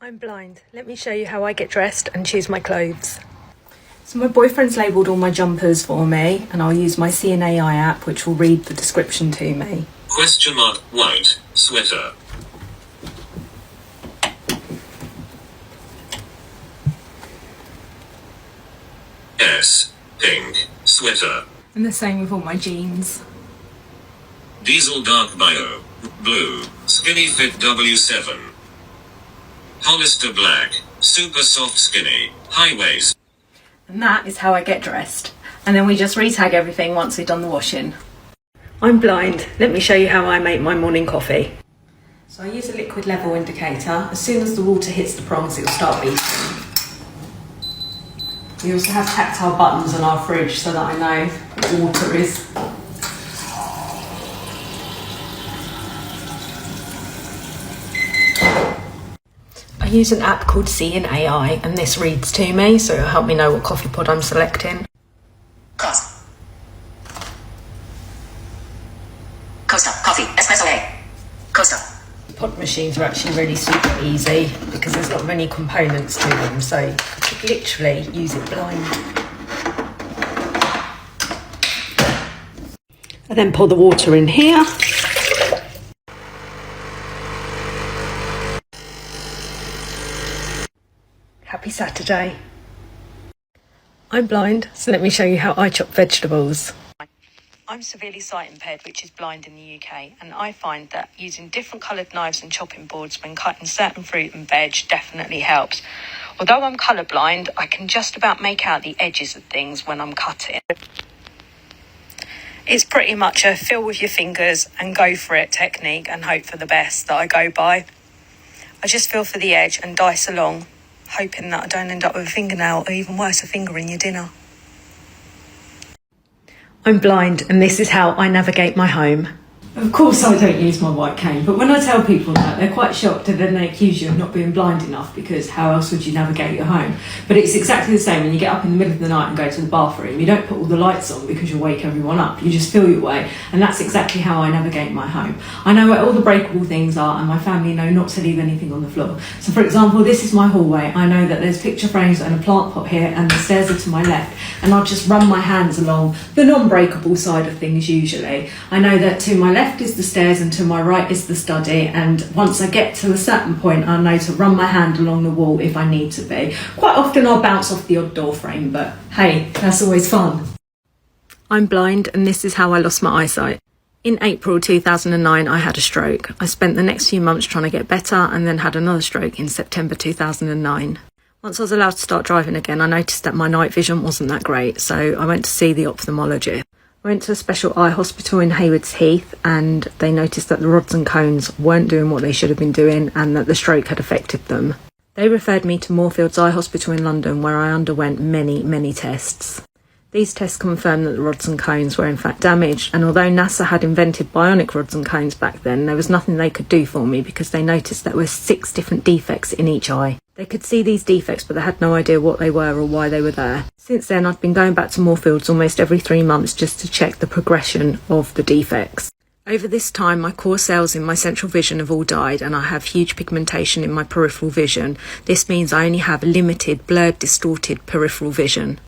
I'm blind. Let me show you how I get dressed and choose my clothes. So my boyfriend's labelled all my jumpers for me, and I'll use my CNAI app, which will read the description to me. White sweater. Pink sweater. And the same with all my jeans. Diesel dark bio. Blue. Skinny fit W7. Hollister black. Super soft skinny. High waist. And that is how I get dressed. And then we just retag everything once we've done the washing. I'm blind. Let me show you how I make my morning coffee. So I use a liquid level indicator. As soon as the water hits the prongs, it will start beeping. We also have tactile buttons on our fridge so that I know what the water is. I use an app called CNAI, and this reads to me, so it'll help me know what coffee pod I'm selecting. Costa, coffee, espresso A. Costa. Pod machines are actually really super easy because there's not many components to them, so you could literally use it blind. I then pour the water in here. Happy Saturday. I'm blind, so let me show you how I chop vegetables. I'm severely sight impaired, which is blind in the UK, and I find that using different coloured knives and chopping boards when cutting certain fruit and veg definitely helps. Although I'm colourblind, I can just about make out the edges of things when I'm cutting. It's pretty much a feel with your fingers and go for it technique and hope for the best that I go by. I just feel for the edge and dice along, hoping that I don't end up with a fingernail or even worse, a finger in your dinner. I'm blind, and this is how I navigate my home. Of course I don't use my white cane, but when I tell people that, they're quite shocked, and then they accuse you of not being blind enough, because how else would you navigate your home? But it's exactly the same when you get up in the middle of the night and go to the bathroom. You don't put all the lights on because you'll wake everyone up. You just feel your way, and that's exactly how I navigate my home. I know where all the breakable things are, and my family know not to leave anything on the floor. So for example, this is my hallway. I know that there's picture frames and a plant pot here, and the stairs are to my left, and I'll just run my hands along the non-breakable side of things usually. I know that to my left is the stairs and to my right is the study, and once I get to a certain point I know to run my hand along the wall if I need to be. Quite often I'll bounce off the odd door frame, but hey, that's always fun. I'm blind, and this is how I lost my eyesight. In April 2009 I had a stroke. I spent the next few months trying to get better and then had another stroke in September 2009. Once I was allowed to start driving again, I noticed that my night vision wasn't that great, so I went to see the ophthalmologist. I went to a special eye hospital in Haywards Heath, and they noticed that the rods and cones weren't doing what they should have been doing and that the stroke had affected them. They referred me to Moorfields Eye Hospital in London, where I underwent many tests. These tests confirmed that the rods and cones were in fact damaged, and although NASA had invented bionic rods and cones back then, there was nothing they could do for me because they noticed there were 6 different defects in each eye. They could see these defects, but they had no idea what they were or why they were there. Since then, I've been going back to Moorfields almost every 3 months just to check the progression of the defects. Over this time, my core cells in my central vision have all died, and I have huge pigmentation in my peripheral vision. This means I only have limited, blurred, distorted peripheral vision.